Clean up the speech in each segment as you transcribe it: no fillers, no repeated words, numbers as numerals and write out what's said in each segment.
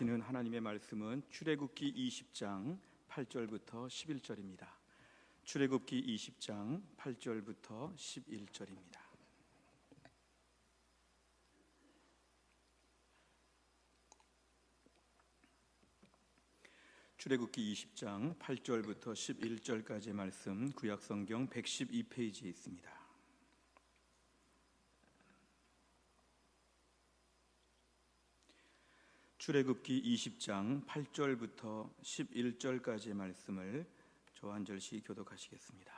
하시는 하나님의 말씀은 출애굽기 20장 8절부터 11절입니다. 출애굽기 20장 8절부터 11절입니다. 출애굽기 20장 8절부터 11절까지의 말씀, 구약성경 112페이지에 있습니다. 출애굽기 20장 8절부터 11절까지의 말씀을 저 한 절씩 교독하시겠습니다.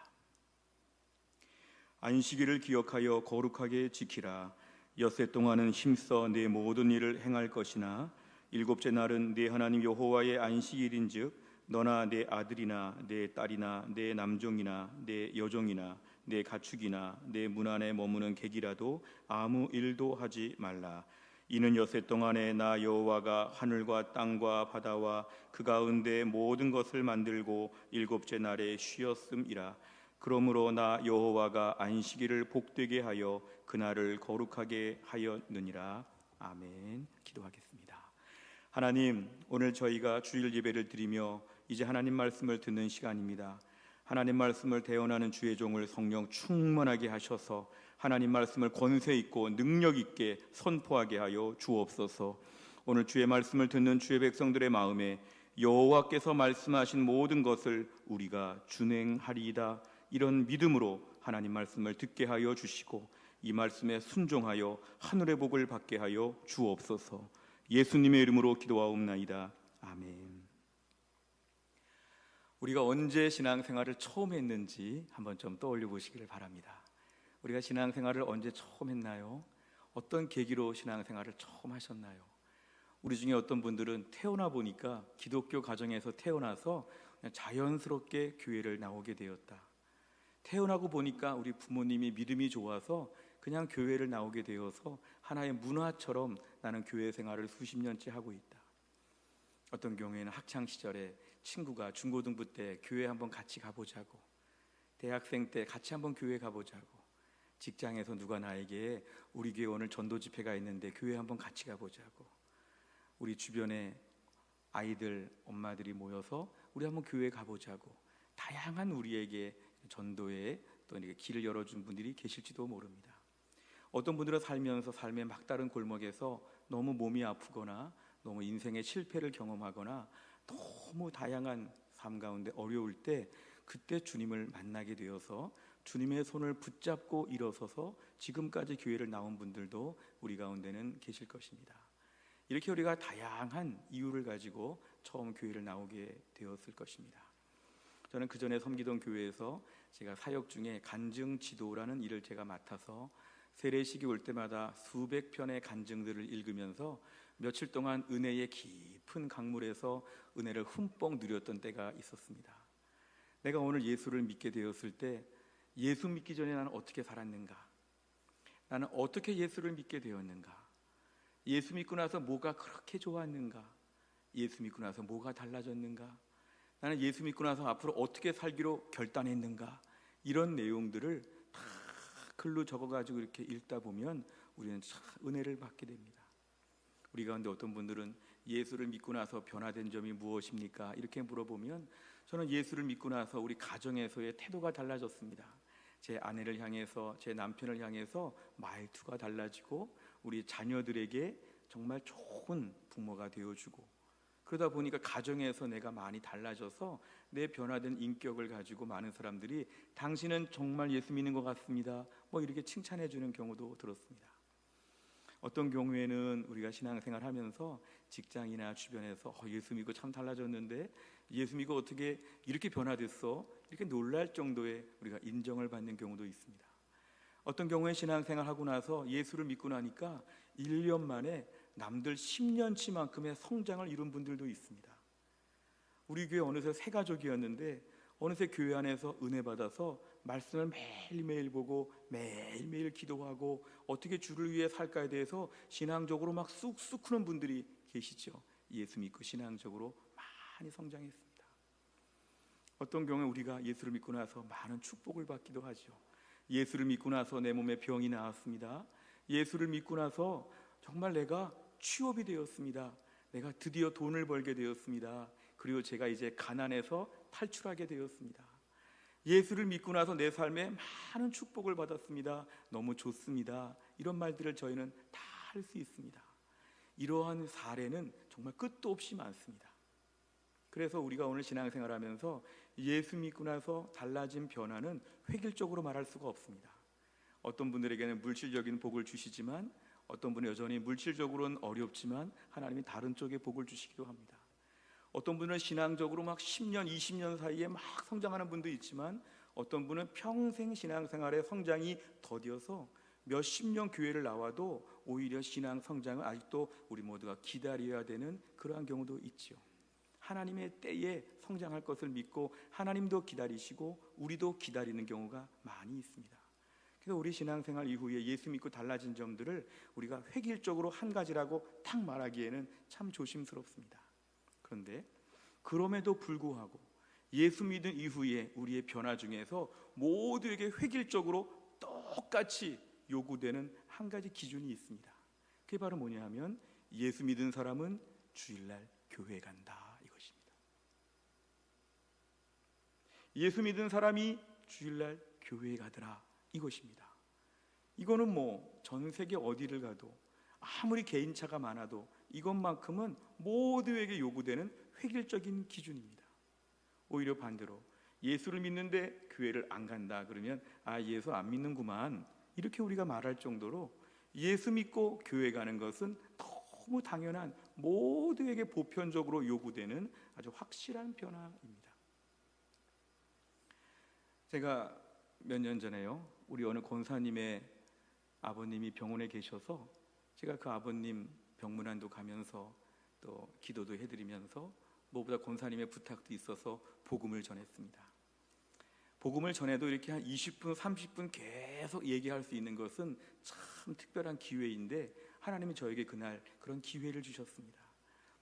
안식일을 기억하여 거룩하게 지키라. 엿새 동안은 힘써 내 모든 일을 행할 것이나 일곱째 날은 네 하나님 여호와의 안식일인즉 너나 내 아들이나 내 딸이나 내 남종이나 내 여종이나 내 가축이나 내 문 안에 머무는 객이라도 아무 일도 하지 말라. 이는 엿새 동안에 나 여호와가 하늘과 땅과 바다와 그 가운데 모든 것을 만들고 일곱째 날에 쉬었음이라. 그러므로 나 여호와가 안식일을 복되게 하여 그날을 거룩하게 하였느니라. 아멘. 기도하겠습니다. 하나님, 오늘 저희가 주일 예배를 드리며 이제 하나님 말씀을 듣는 시간입니다. 하나님 말씀을 대언하는 주의 종을 성령 충만하게 하셔서 하나님 말씀을 권세 있고 능력 있게 선포하게 하여 주옵소서. 오늘 주의 말씀을 듣는 주의 백성들의 마음에 여호와께서 말씀하신 모든 것을 우리가 준행하리이다, 이런 믿음으로 하나님 말씀을 듣게 하여 주시고 이 말씀에 순종하여 하늘의 복을 받게 하여 주옵소서. 예수님의 이름으로 기도하옵나이다. 아멘. 우리가 언제 신앙생활을 처음 했는지 한번 좀 떠올려 보시기를 바랍니다. 우리가 신앙생활을 언제 처음 했나요? 어떤 계기로 신앙생활을 처음 하셨나요? 우리 중에 어떤 분들은 태어나 보니까 기독교 가정에서 태어나서 그냥 자연스럽게 교회를 나오게 되었다. 태어나고 보니까 우리 부모님이 믿음이 좋아서 그냥 교회를 나오게 되어서 하나의 문화처럼 나는 교회 생활을 수십 년째 하고 있다. 어떤 경우에는 학창시절에 친구가 중고등부 때 교회 한번 같이 가보자고, 대학생 때 같이 한번 교회 가보자고, 직장에서 누가 나에게 우리 교회 오늘 전도 집회가 있는데 교회 한번 같이 가보자고, 우리 주변에 아이들 엄마들이 모여서 우리 한번 교회 가보자고, 다양한 우리에게 전도에 또 이렇게 길을 열어준 분들이 계실지도 모릅니다. 어떤 분들은 살면서 삶의 막다른 골목에서 너무 몸이 아프거나 너무 인생의 실패를 경험하거나 너무 다양한 삶 가운데 어려울 때 그때 주님을 만나게 되어서 주님의 손을 붙잡고 일어서서 지금까지 교회를 나온 분들도 우리 가운데는 계실 것입니다. 이렇게 우리가 다양한 이유를 가지고 처음 교회를 나오게 되었을 것입니다. 저는 그 전에 섬기던 교회에서 제가 사역 중에 간증 지도라는 일을 제가 맡아서 세례식이 올 때마다 수백 편의 간증들을 읽으면서 며칠 동안 은혜의 깊은 강물에서 은혜를 흠뻑 누렸던 때가 있었습니다. 내가 오늘 예수를 믿게 되었을 때 예수 믿기 전에 나는 어떻게 살았는가? 나는 어떻게 예수를 믿게 되었는가? 예수 믿고 나서 뭐가 그렇게 좋았는가? 예수 믿고 나서 뭐가 달라졌는가? 나는 예수 믿고 나서 앞으로 어떻게 살기로 결단했는가? 이런 내용들을 다 글로 적어가지고 이렇게 읽다 보면 우리는 참 은혜를 받게 됩니다. 우리 가운데 어떤 분들은 예수를 믿고 나서 변화된 점이 무엇입니까? 이렇게 물어보면 저는 예수를 믿고 나서 우리 가정에서의 태도가 달라졌습니다. 제 아내를 향해서, 제 남편을 향해서 말투가 달라지고 우리 자녀들에게 정말 좋은 부모가 되어주고, 그러다 보니까 가정에서 내가 많이 달라져서 내 변화된 인격을 가지고 많은 사람들이 당신은 정말 예수 믿는 것 같습니다, 이렇게 칭찬해 주는 경우도 들었습니다. 어떤 경우에는 우리가 신앙생활 하면서 직장이나 주변에서 예수 믿고 참 달라졌는데, 예수 믿고 어떻게 이렇게 변화됐어? 이렇게 놀랄 정도의 우리가 인정을 받는 경우도 있습니다. 어떤 경우에 신앙생활 하고 나서 예수를 믿고 나니까 1년 만에 남들 10년치만큼의 성장을 이룬 분들도 있습니다. 우리 교회 어느새 새 가족이었는데 어느새 교회 안에서 은혜 받아서 말씀을 매일매일 보고 매일매일 기도하고 어떻게 주를 위해 살까에 대해서 신앙적으로 막 쑥쑥 크는 분들이 계시죠. 예수 믿고 신앙적으로 많이 성장했습니다. 어떤 경우에 우리가 예수를 믿고 나서 많은 축복을 받기도 하죠. 예수를 믿고 나서 내 몸에 병이 나았습니다. 예수를 믿고 나서 정말 내가 취업이 되었습니다. 내가 드디어 돈을 벌게 되었습니다. 그리고 제가 이제 가난에서 탈출하게 되었습니다. 예수를 믿고 나서 내 삶에 많은 축복을 받았습니다. 너무 좋습니다. 이런 말들을 저희는 다 할 수 있습니다. 이러한 사례는 정말 끝도 없이 많습니다. 그래서 우리가 오늘 신앙생활하면서 예수 믿고 나서 달라진 변화는 획일적으로 말할 수가 없습니다. 어떤 분들에게는 물질적인 복을 주시지만, 어떤 분은 여전히 물질적으로는 어렵지만 하나님이 다른 쪽에 복을 주시기도 합니다. 어떤 분은 신앙적으로 막 10년, 20년 사이에 막 성장하는 분도 있지만, 어떤 분은 평생 신앙생활의 성장이 더디어서 몇십 년 교회를 나와도 오히려 신앙 성장을 아직도 우리 모두가 기다려야 되는 그러한 경우도 있죠. 하나님의 때에 성장할 것을 믿고 하나님도 기다리시고 우리도 기다리는 경우가 많이 있습니다. 그래서 우리 신앙생활 이후에 예수 믿고 달라진 점들을 우리가 획일적으로 한 가지라고 딱 말하기에는 참 조심스럽습니다. 그런데 그럼에도 불구하고 예수 믿은 이후에 우리의 변화 중에서 모두에게 획일적으로 똑같이 요구되는 한 가지 기준이 있습니다. 그게 바로 뭐냐 하면 예수 믿은 사람은 주일날 교회 간다, 이것입니다. 예수 믿은 사람이 주일날 교회에 가더라, 이것입니다. 이거는 뭐 전 세계 어디를 가도 아무리 개인차가 많아도 이것만큼은 모두에게 요구되는 획일적인 기준입니다. 오히려 반대로 예수를 믿는데 교회를 안 간다 그러면 아, 예수 안 믿는구만, 이렇게 우리가 말할 정도로 예수 믿고 교회 가는 것은 너무 당연한, 모두에게 보편적으로 요구되는 아주 확실한 변화입니다. 제가 몇 년 전에요, 우리 어느 권사님의 아버님이 병원에 계셔서 제가 그 아버님 병문안도 가면서 또 기도도 해드리면서 무엇보다 권사님의 부탁도 있어서 복음을 전했습니다. 복음을 전해도 이렇게 한 20분, 30분 계속 얘기할 수 있는 것은 참 특별한 기회인데 하나님이 저에게 그날 그런 기회를 주셨습니다.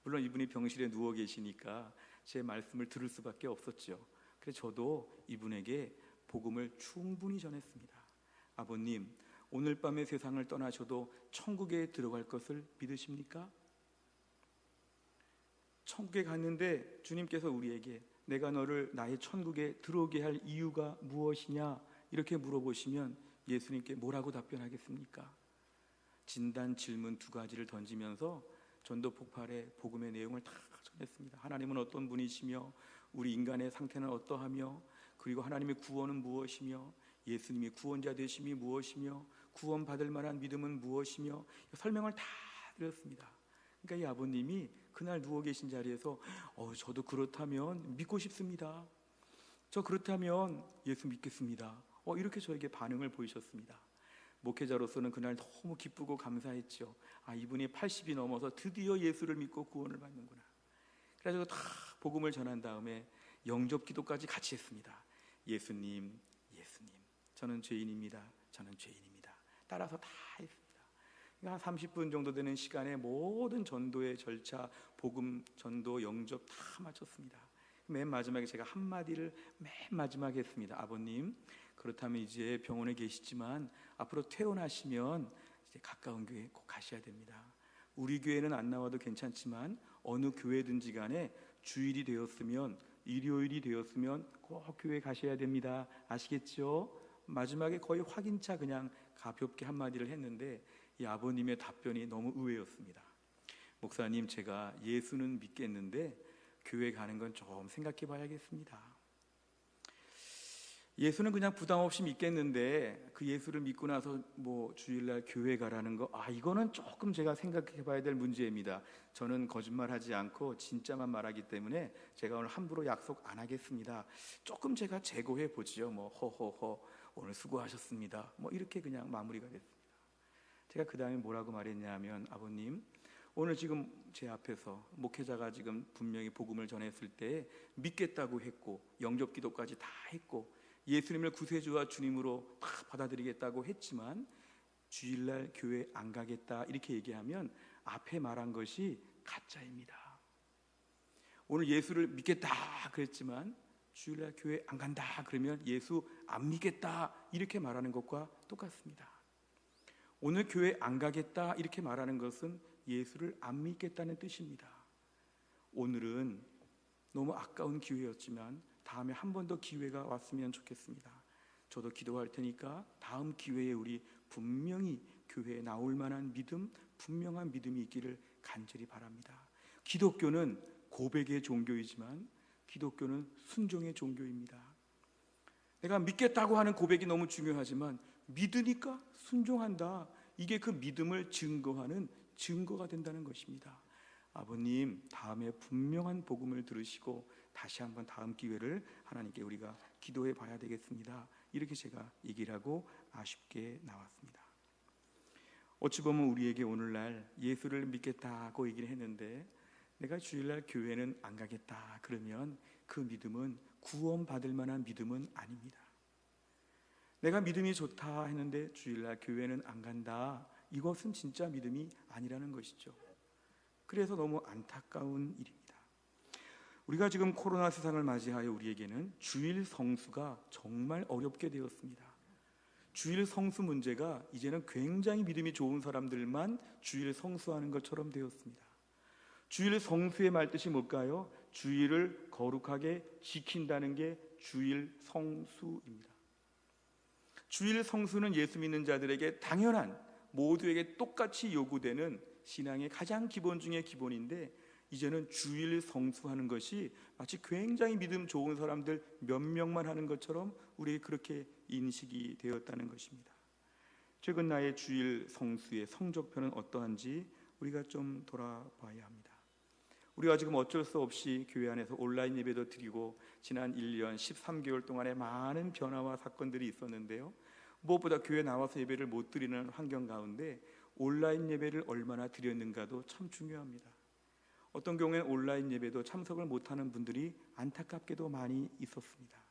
물론 이분이 병실에 누워 계시니까 제 말씀을 들을 수밖에 없었죠. 그래서 저도 이분에게 복음을 충분히 전했습니다. 아버님, 오늘 밤에 세상을 떠나셔도 천국에 들어갈 것을 믿으십니까? 천국에 갔는데 주님께서 우리에게 내가 너를 나의 천국에 들어오게 할 이유가 무엇이냐 이렇게 물어보시면 예수님께 뭐라고 답변하겠습니까? 진단 질문 두 가지를 던지면서 전도 폭발의 복음의 내용을 다 전했습니다. 하나님은 어떤 분이시며 우리 인간의 상태는 어떠하며, 그리고 하나님의 구원은 무엇이며, 예수님이 구원자 되심이 무엇이며, 구원받을 만한 믿음은 무엇이며, 설명을 다 드렸습니다. 그러니까 이 아버님이 그날 누워 계신 자리에서 저도 그렇다면 믿고 싶습니다. 저 그렇다면 예수 믿겠습니다. 이렇게 저에게 반응을 보이셨습니다. 목회자로서는 그날 너무 기쁘고 감사했죠. 아, 이분이 80이 넘어서 드디어 예수를 믿고 구원을 받는구나. 그래서 다 복음을 전한 다음에 영접 기도까지 같이 했습니다. 예수님, 예수님, 저는 죄인입니다. 저는 죄인입니다. 따라서 다 했습니다. 한 30분 정도 되는 시간에 모든 전도의 절차, 복음, 전도, 영접 다 마쳤습니다. 맨 마지막에 제가 한마디를 맨 마지막에 했습니다. 아버님, 그렇다면 이제 병원에 계시지만 앞으로 퇴원하시면 이제 가까운 교회 꼭 가셔야 됩니다. 우리 교회는 안 나와도 괜찮지만 어느 교회든지 간에 주일이 되었으면, 일요일이 되었으면 꼭 교회 가셔야 됩니다. 아시겠죠? 마지막에 거의 확인차 그냥 가볍게 한마디를 했는데 이 아버님의 답변이 너무 의외였습니다. 목사님, 제가 예수는 믿겠는데 교회 가는 건 좀 생각해 봐야겠습니다. 예수는 그냥 부담 없이 믿겠는데 그 예수를 믿고 나서 뭐 주일날 교회 가라는 거, 이거는 조금 제가 생각해 봐야 될 문제입니다. 저는 거짓말하지 않고 진짜만 말하기 때문에 제가 오늘 함부로 약속 안 하겠습니다. 조금 제가 재고해 보지요. 뭐 허허허 오늘 수고하셨습니다. 뭐 이렇게 그냥 마무리가 됐습니다. 제가 그 다음에 뭐라고 말했냐면, 아버님, 오늘 지금 제 앞에서 목회자가 지금 분명히 복음을 전했을 때 믿겠다고 했고 영접 기도까지 다 했고 예수님을 구세주와 주님으로 다 받아들이겠다고 했지만 주일날 교회 안 가겠다 이렇게 얘기하면 앞에 말한 것이 가짜입니다. 오늘 예수를 믿겠다 그랬지만 주일날 교회 안 간다 그러면 예수 안 믿겠다 이렇게 말하는 것과 똑같습니다. 오늘 교회 안 가겠다 이렇게 말하는 것은 예수를 안 믿겠다는 뜻입니다. 오늘은 너무 아까운 기회였지만 다음에 한 번 더 기회가 왔으면 좋겠습니다. 저도 기도할 테니까 다음 기회에 우리 분명히 교회에 나올 만한 믿음, 분명한 믿음이 있기를 간절히 바랍니다. 기독교는 고백의 종교이지만 기독교는 순종의 종교입니다. 내가 믿겠다고 하는 고백이 너무 중요하지만 믿으니까 순종한다. 이게 그 믿음을 증거하는 증거가 된다는 것입니다. 아버님, 다음에 분명한 복음을 들으시고 다시 한번 다음 기회를 하나님께 우리가 기도해 봐야 되겠습니다. 이렇게 제가 얘기를 하고 아쉽게 나왔습니다. 어찌 보면 우리에게 오늘날 예수를 믿겠다고 얘기를 했는데 내가 주일날 교회는 안 가겠다 그러면 그 믿음은 구원받을 만한 믿음은 아닙니다. 내가 믿음이 좋다 했는데 주일날 교회는 안 간다, 이것은 진짜 믿음이 아니라는 것이죠. 그래서 너무 안타까운 일입니다. 우리가 지금 코로나 세상을 맞이하여 우리에게는 주일 성수가 정말 어렵게 되었습니다. 주일 성수 문제가 이제는 굉장히 믿음이 좋은 사람들만 주일 성수하는 것처럼 되었습니다. 주일 성수의 말뜻이 뭘까요? 주일을 거룩하게 지킨다는 게 주일 성수입니다. 주일 성수는 예수 믿는 자들에게 당연한, 모두에게 똑같이 요구되는 신앙의 가장 기본 중에 기본인데 이제는 주일 성수하는 것이 마치 굉장히 믿음 좋은 사람들 몇 명만 하는 것처럼 우리에게 그렇게 인식이 되었다는 것입니다. 최근 나의 주일 성수의 성적표는 어떠한지 우리가 좀 돌아봐야 합니다. 우리가 지금 어쩔 수 없이 교회 안에서 온라인 예배도 드리고 지난 1년 13개월 동안에 많은 변화와 사건들이 있었는데요, 무엇보다 교회 나와서 예배를 못 드리는 환경 가운데 온라인 예배를 얼마나 드렸는가도 참 중요합니다. 어떤 경우에는 온라인 예배도 참석을 못하는 분들이 안타깝게도 많이 있었습니다.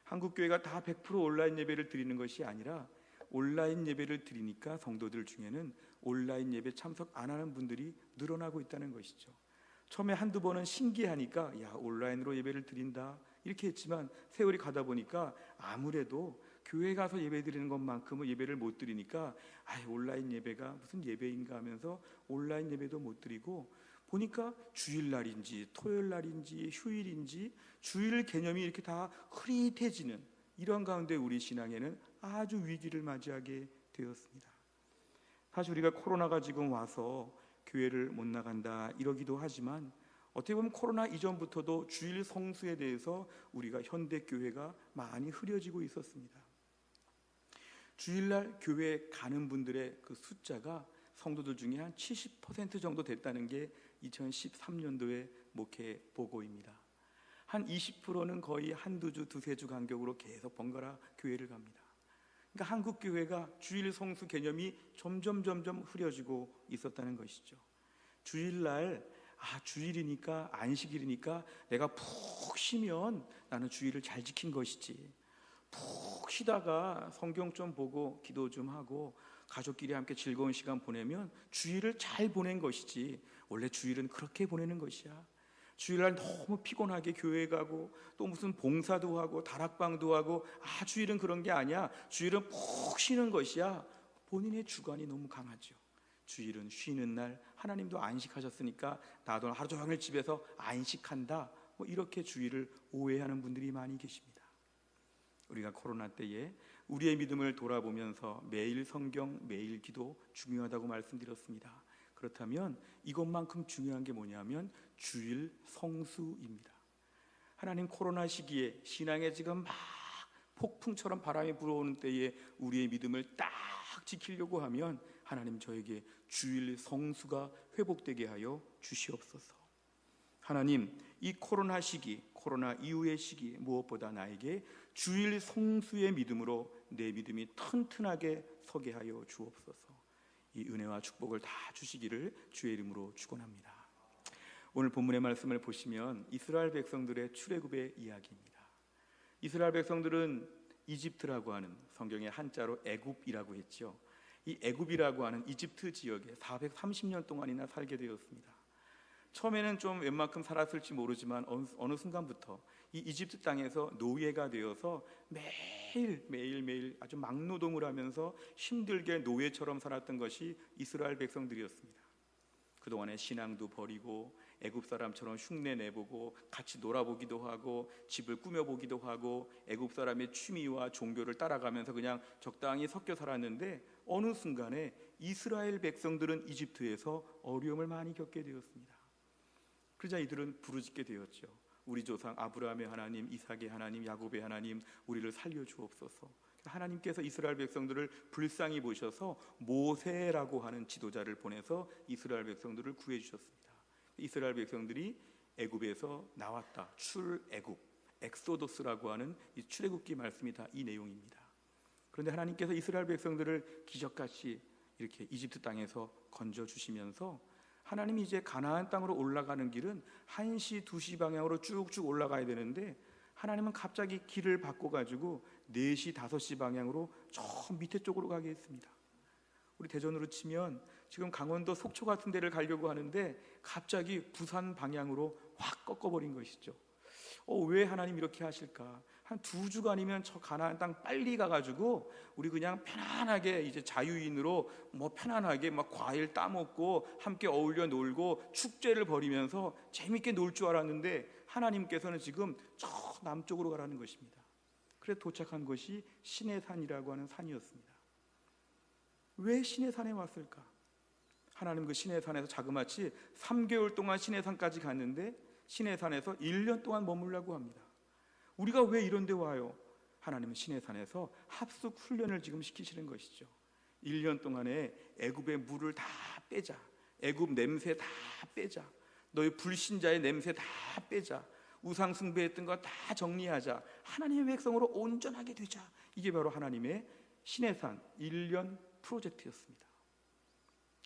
한국교회가 다 100% 온라인 예배를 드리는 것이 아니라 온라인 예배를 드리니까 성도들 중에는 온라인 예배 참석 안 하는 분들이 늘어나고 있다는 것이죠. 처음에 한두 번은 신기하니까 야, 온라인으로 예배를 드린다 이렇게 했지만 세월이 가다 보니까 아무래도 교회 가서 예배 드리는 것만큼은 예배를 못 드리니까 온라인 예배가 무슨 예배인가 하면서 온라인 예배도 못 드리고 보니까 주일날인지 토요일날인지 휴일인지 주일 개념이 이렇게 다 흐릿해지는 이런 가운데 우리 신앙에는 아주 위기를 맞이하게 되었습니다. 사실 우리가 코로나가 지금 와서 교회를 못 나간다 이러기도 하지만 어떻게 보면 코로나 이전부터도 주일 성수에 대해서 우리가 현대교회가 많이 흐려지고 있었습니다. 주일날 교회에 가는 분들의 그 숫자가 성도들 중에 한 70% 정도 됐다는 게 2013년도의 목회 보고입니다. 한 20%는 거의 한두 주, 두세 주 간격으로 계속 번갈아 교회를 갑니다. 그러니까 한국 교회가 주일 성수 개념이 점점 흐려지고 있었다는 것이죠. 주일날 주일이니까 안식일이니까 내가 푹 쉬면 나는 주일을 잘 지킨 것이지, 푹 쉬다가 성경 좀 보고 기도 좀 하고 가족끼리 함께 즐거운 시간 보내면 주일을 잘 보낸 것이지, 원래 주일은 그렇게 보내는 것이야. 주일날 너무 피곤하게 교회 가고 또 무슨 봉사도 하고 다락방도 하고 주일은 그런 게 아니야. 주일은 푹 쉬는 것이야. 본인의 주관이 너무 강하죠. 주일은 쉬는 날, 하나님도 안식하셨으니까 나도 하루 종일 집에서 안식한다, 이렇게 주일을 오해하는 분들이 많이 계십니다. 우리가 코로나 때에 우리의 믿음을 돌아보면서 매일 성경, 매일 기도 중요하다고 말씀드렸습니다. 그렇다면 이것만큼 중요한 게 뭐냐면 주일 성수입니다. 하나님 코로나 시기에 신앙에 지금 막 폭풍처럼 바람이 불어오는 때에 우리의 믿음을 딱 지키려고 하면 하나님 저에게 주일 성수가 회복되게 하여 주시옵소서. 하나님, 이 코로나 시기, 코로나 이후의 시기 무엇보다 나에게 주일 성수의 믿음으로 내 믿음이 튼튼하게 서게 하여 주옵소서. 이 은혜와 축복을 다 주시기를 주의 이름으로 축원합니다. 오늘 본문의 말씀을 보시면 이스라엘 백성들의 출애굽의 이야기입니다. 이스라엘 백성들은 이집트라고 하는, 성경의 한자로 애굽이라고 했죠. 이 애굽이라고 하는 이집트 지역에 430년 동안이나 살게 되었습니다. 처음에는 좀 웬만큼 살았을지 모르지만 어느 순간부터 이 이집트 땅에서 노예가 되어서 매일 아주 막노동을 하면서 힘들게 노예처럼 살았던 것이 이스라엘 백성들이었습니다. 그동안에 신앙도 버리고 애굽 사람처럼 흉내 내보고 같이 놀아보기도 하고 집을 꾸며보기도 하고 애굽 사람의 취미와 종교를 따라가면서 그냥 적당히 섞여 살았는데 어느 순간에 이스라엘 백성들은 이집트에서 어려움을 많이 겪게 되었습니다. 그러자 이들은 부르짖게 되었죠. 우리 조상 아브라함의 하나님, 이삭의 하나님, 야곱의 하나님, 우리를 살려주옵소서. 하나님께서 이스라엘 백성들을 불쌍히 보셔서 모세라고 하는 지도자를 보내서 이스라엘 백성들을 구해 주셨습니다. 이스라엘 백성들이 애굽에서 나왔다. 출애굽, 엑소도스라고 하는 이 출애굽기 말씀이 다 이 내용입니다. 그런데 하나님께서 이스라엘 백성들을 기적같이 이렇게 이집트 땅에서 건져 주시면서 하나님이 이제 가나안 땅으로 올라가는 길은 1시, 2시 방향으로 쭉쭉 올라가야 되는데 하나님은 갑자기 길을 바꿔가지고 4시, 5시 방향으로 저 밑에 쪽으로 가게 했습니다. 우리 대전으로 치면 지금 강원도 속초 같은 데를 가려고 하는데 갑자기 부산 방향으로 확 꺾어버린 것이죠. 왜 하나님 이렇게 하실까? 한 2주간이면 저 가나안 땅 빨리 가가지고 우리 그냥 편안하게 이제 자유인으로 편안하게 막 과일 따먹고 함께 어울려 놀고 축제를 벌이면서 재밌게 놀 줄 알았는데 하나님께서는 지금 저 남쪽으로 가라는 것입니다. 그래서 도착한 것이 시내산이라고 하는 산이었습니다. 왜 시내산에 왔을까? 하나님 그 시내산에서 자그마치 3개월 동안 시내산까지 갔는데 시내산에서 1년 동안 머물라고 합니다. 우리가 왜 이런 데 와요? 하나님은 시내산에서 합숙 훈련을 지금 시키시는 것이죠. 1년 동안에 애굽의 물을 다 빼자. 애굽 냄새 다 빼자. 너희 불신자의 냄새 다 빼자. 우상 숭배했던 거 다 정리하자. 하나님의 백성으로 온전하게 되자. 이게 바로 하나님의 시내산 1년 프로젝트였습니다.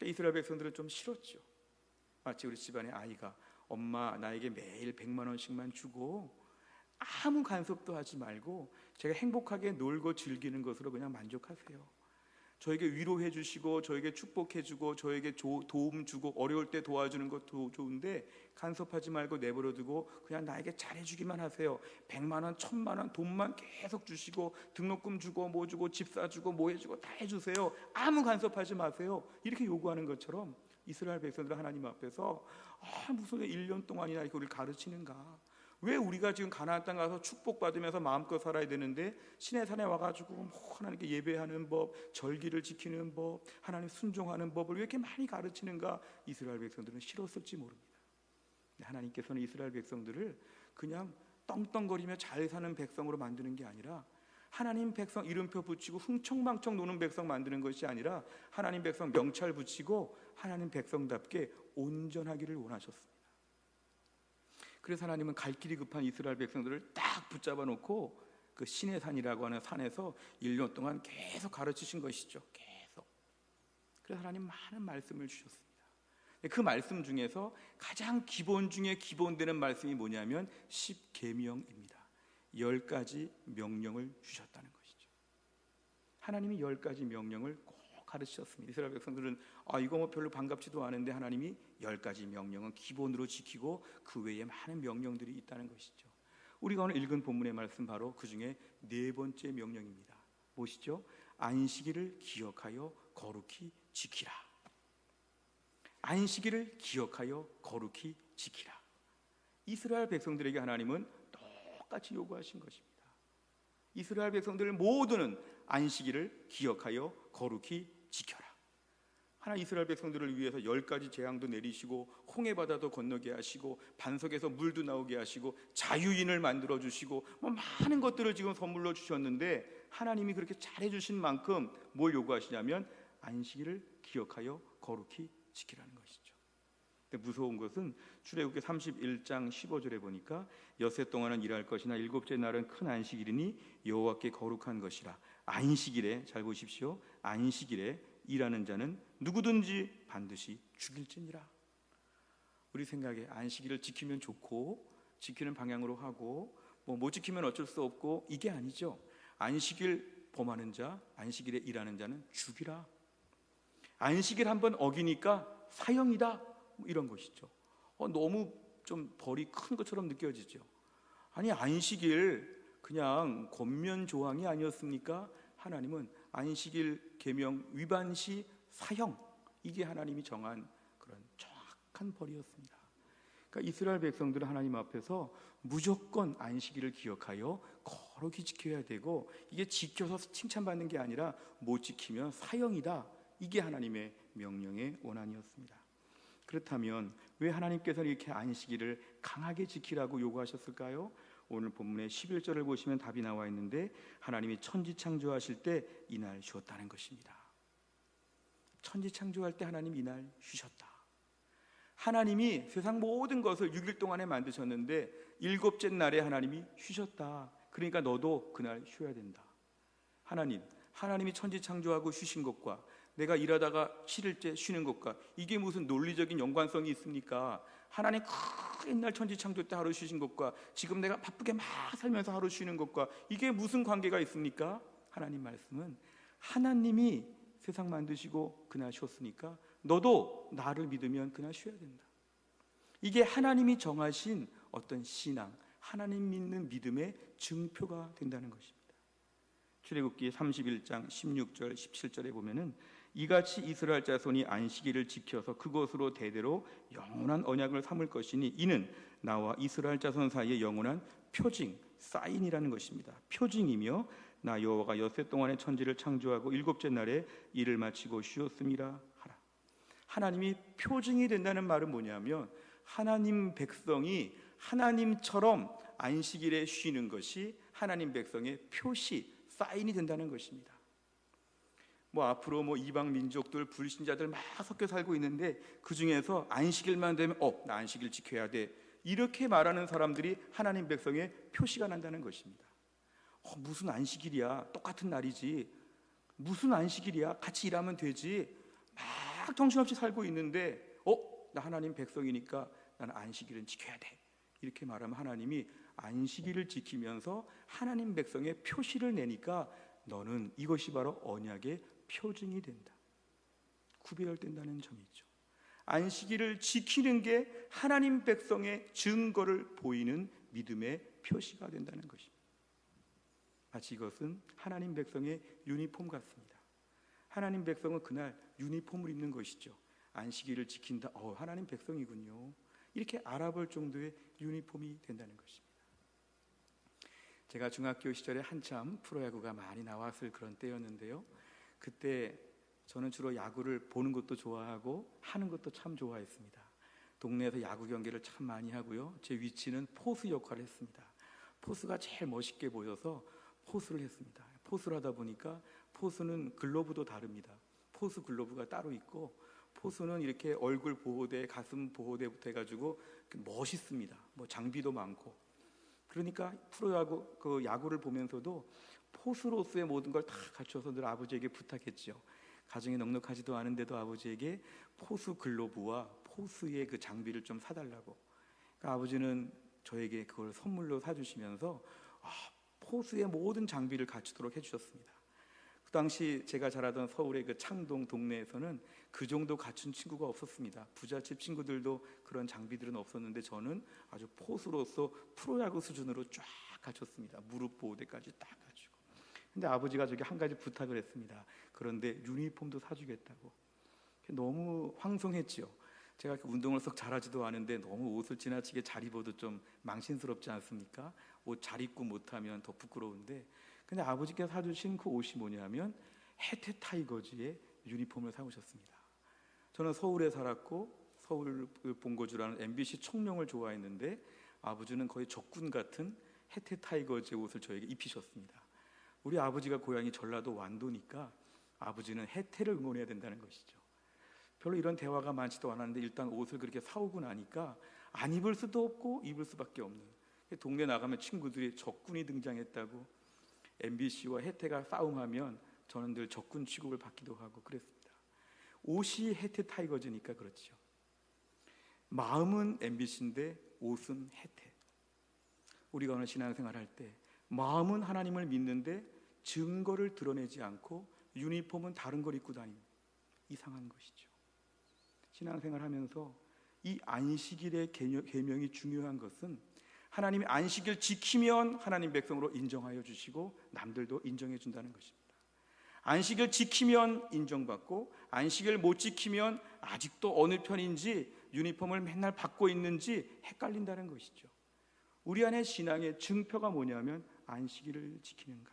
이스라엘 백성들은 좀 싫었죠. 마치 우리 집안의 아이가 엄마 나에게 매일 100만 원씩만 주고 아무 간섭도 하지 말고 제가 행복하게 놀고 즐기는 것으로 그냥 만족하세요. 저에게 위로해 주시고 저에게 축복해 주고 저에게 도움 주고 어려울 때 도와주는 것도 좋은데 간섭하지 말고 내버려 두고 그냥 나에게 잘해 주기만 하세요. 100만 원, 1000만 원 돈만 계속 주시고 등록금 주고 뭐 주고 집 사주고 뭐 해주고 다 해주세요. 아무 간섭하지 마세요. 이렇게 요구하는 것처럼 이스라엘 백성들은 하나님 앞에서 무슨 1년 동안이나 이렇게 우리를 가르치는가? 왜 우리가 지금 가나안 땅 가서 축복받으면서 마음껏 살아야 되는데 시내산에 와가지고 하나님께 예배하는 법, 절기를 지키는 법, 하나님 순종하는 법을 왜 이렇게 많이 가르치는가? 이스라엘 백성들은 싫었을지 모릅니다. 하나님께서는 이스라엘 백성들을 그냥 떵떵거리며 잘 사는 백성으로 만드는 게 아니라 하나님 백성 이름표 붙이고 흥청망청 노는 백성 만드는 것이 아니라 하나님 백성 명찰 붙이고 하나님 백성답게 온전하기를 원하셨습니다. 그래서 하나님은 갈 길이 급한 이스라엘 백성들을 딱 붙잡아 놓고 그 시내산이라고 하는 산에서 1년 동안 계속 가르치신 것이죠. 계속. 그래서 하나님 많은 말씀을 주셨습니다. 그 말씀 중에서 가장 기본 중에 기본되는 말씀이 뭐냐면 10계명입니다. 10가지 명령을 주셨다는 것이죠. 하나님이 10가지 명령을 꼭 가르치셨습니다. 이스라엘 백성들은 이거 뭐 별로 반갑지도 않은데 하나님이 10가지 명령은 기본으로 지키고 그 외에 많은 명령들이 있다는 것이죠. 우리가 오늘 읽은 본문의 말씀 바로 그 중에 4번째 명령입니다. 무엇이죠? 안식일을 기억하여 거룩히 지키라. 안식일을 기억하여 거룩히 지키라. 이스라엘 백성들에게 하나님은 똑같이 요구하신 것입니다. 이스라엘 백성들 모두는 안식일을 기억하여 거룩히 지켜라. 하나님 이스라엘 백성들을 위해서 10가지 재앙도 내리시고 홍해바다도 건너게 하시고 반석에서 물도 나오게 하시고 자유인을 만들어 주시고 많은 것들을 지금 선물로 주셨는데 하나님이 그렇게 잘해주신 만큼 뭘 요구하시냐면 안식일을 기억하여 거룩히 지키라는 것이죠. 근데 무서운 것은 출애굽기 31장 15절에 보니까 엿새 동안은 일할 것이나 7째 날은 큰 안식일이니 여호와께 거룩한 것이라. 안식일에 잘 보십시오. 안식일에 일하는 자는 누구든지 반드시 죽일지니라. 우리 생각에 안식일을 지키면 좋고 지키는 방향으로 하고 못 지키면 어쩔 수 없고 이게 아니죠. 안식일 범하는 자, 안식일에 일하는 자는 죽이라. 안식일 한번 어기니까 사형이다. 이런 것이죠. 너무 좀 벌이 큰 것처럼 느껴지죠. 아니 안식일 그냥 권면 조항이 아니었습니까? 하나님은 안식일 계명 위반 시 사형, 이게 하나님이 정한 그런 정확한 벌이었습니다. 그러니까 이스라엘 백성들은 하나님 앞에서 무조건 안식일을 기억하여 거룩히 지켜야 되고, 이게 지켜서 칭찬받는 게 아니라 못 지키면 사형이다. 이게 하나님의 명령의 원한이었습니다. 그렇다면 왜 하나님께서는 이렇게 안식일을 강하게 지키라고 요구하셨을까요? 오늘 본문의 11절을 보시면 답이 나와 있는데, 하나님이 천지 창조하실 때 이날 쉬었다는 것입니다. 천지 창조할 때 하나님 이날 쉬셨다. 하나님이 세상 모든 것을 6일 동안에 만드셨는데 7째 날에 하나님이 쉬셨다. 그러니까 너도 그날 쉬어야 된다. 하나님이 천지 창조하고 쉬신 것과 내가 일하다가 7일째 쉬는 것과 이게 무슨 논리적인 연관성이 있습니까? 하나님 그 옛날 천지 창조 때 하루 쉬신 것과 지금 내가 바쁘게 막 살면서 하루 쉬는 것과 이게 무슨 관계가 있습니까? 하나님 말씀은 하나님이 세상 만드시고 그날 쉬었으니까 너도 나를 믿으면 그날 쉬어야 된다. 이게 하나님이 정하신 어떤 신앙, 하나님 믿는 믿음의 증표가 된다는 것입니다. 출애굽기 31장 16절 17절에 보면은 이같이 이스라엘 자손이 안식일을 지켜서 그것으로 대대로 영원한 언약을 삼을 것이니 이는 나와 이스라엘 자손 사이의 영원한 표징, 사인이라는 것입니다. 표징이며 나 여호와가 엿새 동안의 천지를 창조하고 7째 날에 일을 마치고 쉬었음이라 하라. 하나님이 표징이 된다는 말은 뭐냐면 하나님 백성이 하나님처럼 안식일에 쉬는 것이 하나님 백성의 표시, 사인이 된다는 것입니다. 앞으로 이방 민족들, 불신자들 막 섞여 살고 있는데 그 중에서 안식일만 되면 나 안식일 지켜야 돼, 이렇게 말하는 사람들이 하나님 백성의 표시가 난다는 것입니다. 무슨 안식일이야, 똑같은 날이지, 무슨 안식일이야, 같이 일하면 되지, 막 정신없이 살고 있는데 나 하나님 백성이니까 나는 안식일은 지켜야 돼, 이렇게 말하면 하나님이 안식일을 지키면서 하나님 백성의 표시를 내니까 너는 이것이 바로 언약의 표징이 된다, 구별된다는 점이 있죠. 안식일을 지키는 게 하나님 백성의 증거를 보이는 믿음의 표시가 된다는 것입니다. 마치 이것은 하나님 백성의 유니폼 같습니다. 하나님 백성은 그날 유니폼을 입는 것이죠. 안식일을 지킨다, 하나님 백성이군요, 이렇게 알아볼 정도의 유니폼이 된다는 것입니다. 제가 중학교 시절에 한참 프로야구가 많이 나왔을 그런 때였는데요, 그때 저는 주로 야구를 보는 것도 좋아하고 하는 것도 참 좋아했습니다. 동네에서 야구 경기를 참 많이 하고요, 제 위치는 포수 역할을 했습니다. 포수가 제일 멋있게 보여서 포수를 했습니다. 포수를 하다 보니까 포수는 글러브도 다릅니다. 포수 글러브가 따로 있고, 포수는 이렇게 얼굴 보호대, 가슴 보호대부터 해가지고 멋있습니다. 장비도 많고. 그러니까 프로야구 야구를 보면서도 포수로서의 모든 걸 다 갖춰서 늘 아버지에게 부탁했죠. 가정이 넉넉하지도 않은데도 아버지에게 포수 글러브와 포수의 그 장비를 좀 사달라고. 그러니까 아버지는 저에게 그걸 선물로 사주시면서 포수의 모든 장비를 갖추도록 해주셨습니다. 그 당시 제가 자라던 서울의 그 창동 동네에서는 그 정도 갖춘 친구가 없었습니다. 부잣집 친구들도 그런 장비들은 없었는데 저는 아주 포수로서 프로야구 수준으로 쫙 갖췄습니다. 무릎 보호대까지 딱 갖추고. 근데 아버지가 저기 한 가지 부탁을 했습니다. 그런데 유니폼도 사주겠다고. 너무 황송했지요. 제가 운동을 썩 잘하지도 않은데 너무 옷을 지나치게 잘 입어도 좀 망신스럽지 않습니까? 옷 잘 입고 못하면 더 부끄러운데, 근데 아버지께서 사주신 그 옷이 뭐냐면 해태 타이거즈의 유니폼을 사오셨습니다. 저는 서울에 살았고 서울 본거주라는 MBC 총명을 좋아했는데 아버지는 거의 적군 같은 해태 타이거즈의 옷을 저에게 입히셨습니다. 우리 아버지가 고향이 전라도 완도니까 아버지는 해태를 응원해야 된다는 것이죠. 별로 이런 대화가 많지도 않았는데 일단 옷을 그렇게 사오고 나니까 안 입을 수도 없고 입을 수밖에 없는, 동네 나가면 친구들이 적군이 등장했다고, MBC와 해태가 싸움하면 저는 늘 적군 취급을 받기도 하고 그랬습니다. 옷이 해태 타이거즈니까 그렇죠. 마음은 MBC인데 옷은 해태. 우리가 오늘 신앙생활 할 때 마음은 하나님을 믿는데 증거를 드러내지 않고 유니폼은 다른 걸 입고 다니는, 이상한 것이죠. 신앙생활 하면서 이 안식일의 계명이 중요한 것은 하나님이 안식일 지키면 하나님 백성으로 인정하여 주시고 남들도 인정해 준다는 것입니다. 안식일 지키면 인정받고 안식일 못 지키면 아직도 어느 편인지 유니폼을 맨날 받고 있는지 헷갈린다는 것이죠. 우리 안에 신앙의 증표가 뭐냐면 안식일을 지키는가.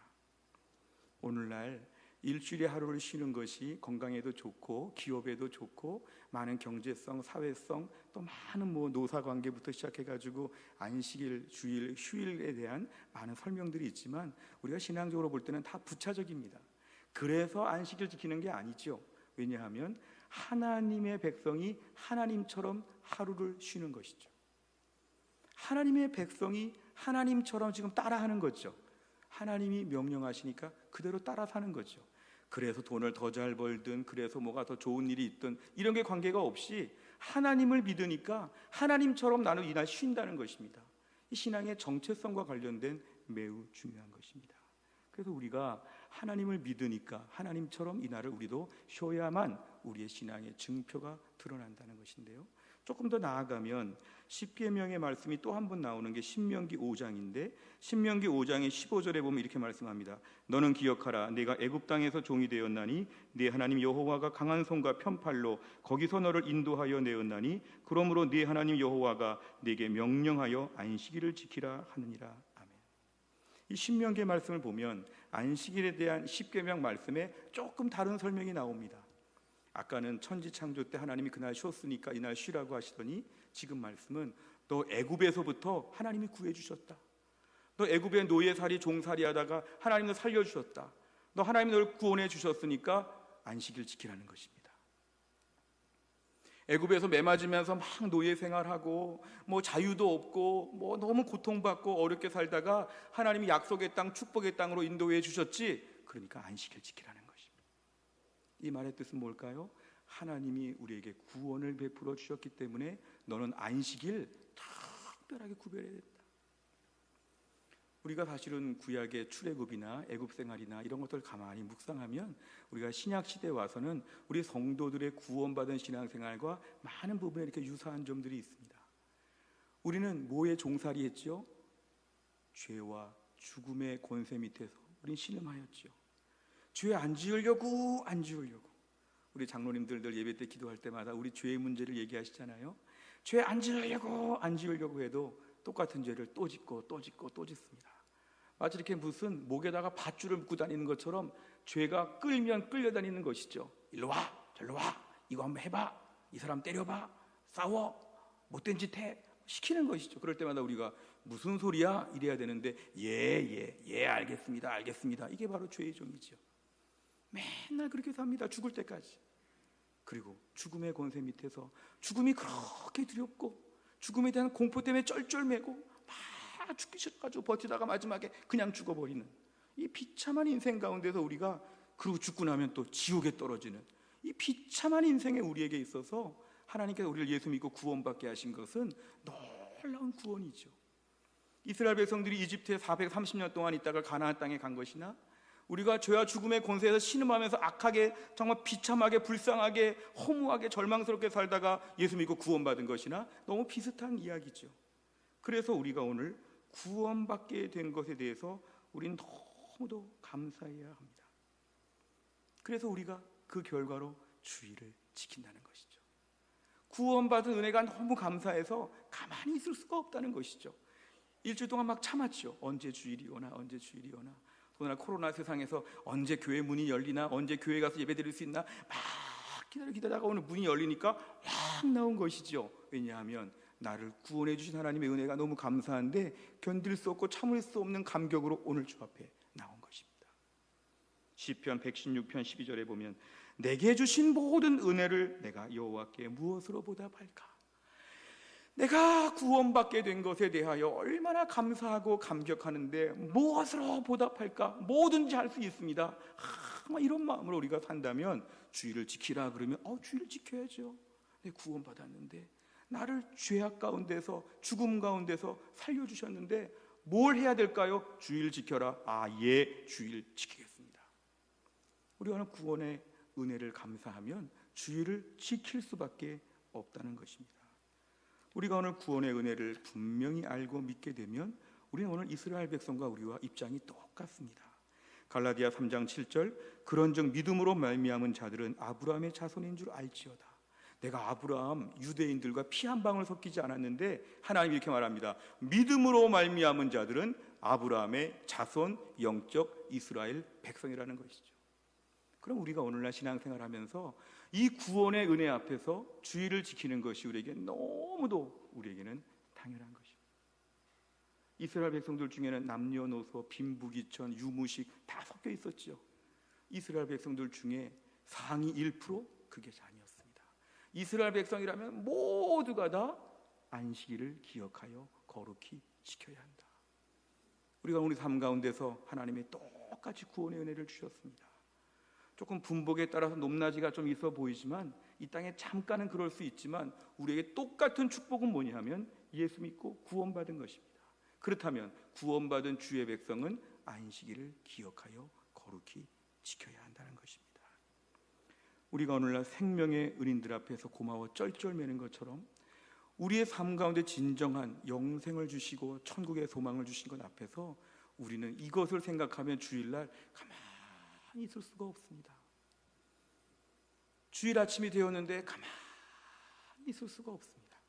오늘날 일주일에 하루를 쉬는 것이 건강에도 좋고 기업에도 좋고 많은 경제성, 사회성, 또 많은 노사관계부터 시작해가지고 안식일, 주일, 휴일에 대한 많은 설명들이 있지만 우리가 신앙적으로 볼 때는 다 부차적입니다. 그래서 안식일 지키는 게 아니죠. 왜냐하면 하나님의 백성이 하나님처럼 하루를 쉬는 것이죠. 하나님의 백성이 하나님처럼 지금 따라하는 거죠. 하나님이 명령하시니까 그대로 따라 사는 거죠. 그래서 돈을 더 잘 벌든 그래서 뭐가 더 좋은 일이 있든 이런 게 관계가 없이 하나님을 믿으니까 하나님처럼 나는 이날 쉰다는 것입니다. 이 신앙의 정체성과 관련된 매우 중요한 것입니다. 그래서 우리가 하나님을 믿으니까 하나님처럼 이날을 우리도 쉬어야만 우리의 신앙의 증표가 드러난다는 것인데요. 조금 더 나아가면 십계명의 말씀이 또 한 번 나오는 게 신명기 5장인데 신명기 5장의 15절에 보면 이렇게 말씀합니다. 너는 기억하라. 내가 애굽 땅에서 종이 되었나니 네 하나님 여호와가 강한 손과 편팔로 거기서 너를 인도하여 내었나니 그러므로 네 하나님 여호와가 네게 명령하여 안식일을 지키라 하느니라. 아멘. 이 신명기의 말씀을 보면 안식일에 대한 십계명 말씀에 조금 다른 설명이 나옵니다. 아까는 천지창조 때 하나님이 그날 쉬었으니까 이날 쉬라고 하시더니 지금 말씀은 너 애굽에서부터 하나님이 구해주셨다. 너 애굽의 노예살이 종살이 하다가 하나님이 너 살려주셨다. 너 하나님이 너를 구원해 주셨으니까 안식일 지키라는 것입니다. 애굽에서 매맞으면서 막 노예 생활하고 자유도 없고 너무 고통받고 어렵게 살다가 하나님이 약속의 땅 축복의 땅으로 인도해 주셨지. 그러니까 안식일 지키라는 것입니다. 이 말의 뜻은 뭘까요? 하나님이 우리에게 구원을 베풀어 주셨기 때문에 너는 안식일 특별하게 구별해야 된다. 우리가 사실은 구약의 출애굽이나 애굽 생활이나 이런 것들을 가만히 묵상하면 우리가 신약 시대에 와서는 우리 성도들의 구원받은 신앙생활과 많은 부분에 이렇게 유사한 점들이 있습니다. 우리는 뭐에 종살이 했죠? 죄와 죽음의 권세 밑에서 우린 신음하였죠. 죄 안 지으려고 우리 장로님들 늘 예배 때 기도할 때마다 우리 죄의 문제를 얘기하시잖아요. 죄 안 지으려고 해도 똑같은 죄를 또 짓고 짓습니다. 마치 이렇게 무슨 목에다가 밧줄을 묶고 다니는 것처럼 죄가 끌면 끌려다니는 것이죠. 일로 와, 절로 와, 이거 한번 해봐, 이 사람 때려봐, 싸워, 못된 짓 해, 시키는 것이죠. 그럴 때마다 우리가 무슨 소리야? 이래야 되는데 예, 알겠습니다. 이게 바로 죄의 종이죠. 맨날 그렇게 삽니다. 죽을 때까지. 그리고 죽음의 권세 밑에서 죽음이 그렇게 두렵고 죽음에 대한 공포 때문에 쩔쩔매고 막 죽기 싫어가지고 버티다가 마지막에 그냥 죽어버리는 이 비참한 인생 가운데서 우리가 그리고 죽고 나면 또 지옥에 떨어지는 이 비참한 인생에 우리에게 있어서 하나님께서 우리를 예수 믿고 구원받게 하신 것은 놀라운 구원이죠. 이스라엘 백성들이 이집트에 430년 동안 있다가 가나안 땅에 간 것이나 우리가 죄와 죽음의 권세에서 신음하면서 악하게 정말 비참하게 불쌍하게 허무하게 절망스럽게 살다가 예수 믿고 구원받은 것이나 너무 비슷한 이야기죠. 그래서 우리가 오늘 구원받게 된 것에 대해서 우리는 너무도 감사해야 합니다. 그래서 우리가 그 결과로 주일을 지킨다는 것이죠. 구원받은 은혜가 너무 감사해서 가만히 있을 수가 없다는 것이죠. 일주일 동안 막 참았죠. 언제 주일이 오나. 오늘 코로나 세상에서 언제 교회 문이 열리나, 언제 교회 가서 예배 드릴 수 있나 막 기다리다가 오늘 문이 열리니까 확 나온 것이죠. 왜냐하면 나를 구원해 주신 하나님의 은혜가 너무 감사한데 견딜 수 없고 참을 수 없는 감격으로 오늘 주 앞에 나온 것입니다. 시편 116편 12절에 보면 내게 주신 모든 은혜를 내가 여호와께 무엇으로 보답할까? 내가 구원받게 된 것에 대하여 얼마나 감사하고 감격하는데 무엇으로 보답할까? 뭐든지 할 수 있습니다. 이런 마음으로 우리가 산다면 주일을 지키라 그러면 주일을 지켜야죠. 내가 구원받았는데 나를 죄악 가운데서 죽음 가운데서 살려주셨는데 뭘 해야 될까요? 주일 지켜라. 예, 주일 지키겠습니다. 우리가 구원의 은혜를 감사하면 주일을 지킬 수밖에 없다는 것입니다. 우리가 오늘 구원의 은혜를 분명히 알고 믿게 되면 우리는 오늘 이스라엘 백성과 우리와 입장이 똑같습니다. 갈라디아 3장 7절 그런즉 믿음으로 말미암은 자들은 아브라함의 자손인 줄 알지어다. 내가 아브라함 유대인들과 피 한 방울 섞이지 않았는데 하나님이 이렇게 말합니다. 믿음으로 말미암은 자들은 아브라함의 자손 영적 이스라엘 백성이라는 것이죠. 그럼 우리가 오늘날 신앙생활하면서 이 구원의 은혜 앞에서 주의를 지키는 것이 우리에게 너무도 우리에게는 당연한 것입니다. 이스라엘 백성들 중에는 남녀노소, 빈부귀천, 유무식 다 섞여 있었죠. 이스라엘 백성들 중에 상위 1% 그게 자녀였습니다. 이스라엘 백성이라면 모두가 다 안식일을 기억하여 거룩히 지켜야 한다. 우리가 우리 삶 가운데서 하나님이 똑같이 구원의 은혜를 주셨습니다. 조금 분복에 따라서 높낮이가 좀 있어 보이지만 이 땅에 잠깐은 그럴 수 있지만 우리에게 똑같은 축복은 뭐냐면 예수 믿고 구원받은 것입니다. 그렇다면 구원받은 주의 백성은 안식일을 기억하여 거룩히 지켜야 한다는 것입니다. 우리가 오늘날 생명의 은인들 앞에서 고마워 쩔쩔매는 것처럼 우리의 삶 가운데 진정한 영생을 주시고 천국의 소망을 주신 것 앞에서 우리는 이것을 생각하면 주일날 가만히 있을 수가 없습니다. 주일 아침이 되었는데 가만히 있을 수가 없습니다.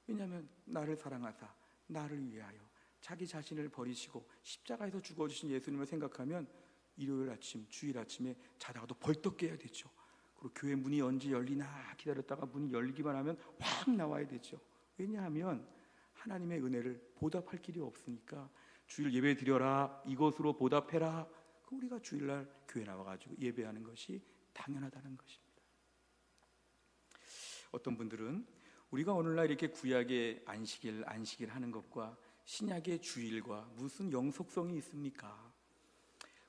왜냐하면 나를 사랑하사 나를 위하여 자기 자신을 버리시고 십자가에서 죽어주신 예수님을 생각하면 일요일 아침, 주일 아침에 자다가도 벌떡 깨야 되죠. 그리고 교회 문이 언제 열리나 기다렸다가 문이 열리기만 하면 확 나와야 되죠. 왜냐하면 하나님의 은혜를 보답할 길이 없으니까 주일 예배 드려라, 이것으로 보답해라. 우리가 주일날 교회 나와가지고 예배하는 것이 당연하다는 것입니다. 어떤 분들은 우리가 오늘날 이렇게 구약의 안식일 하는 것과 신약의 주일과 무슨 영속성이 있습니까?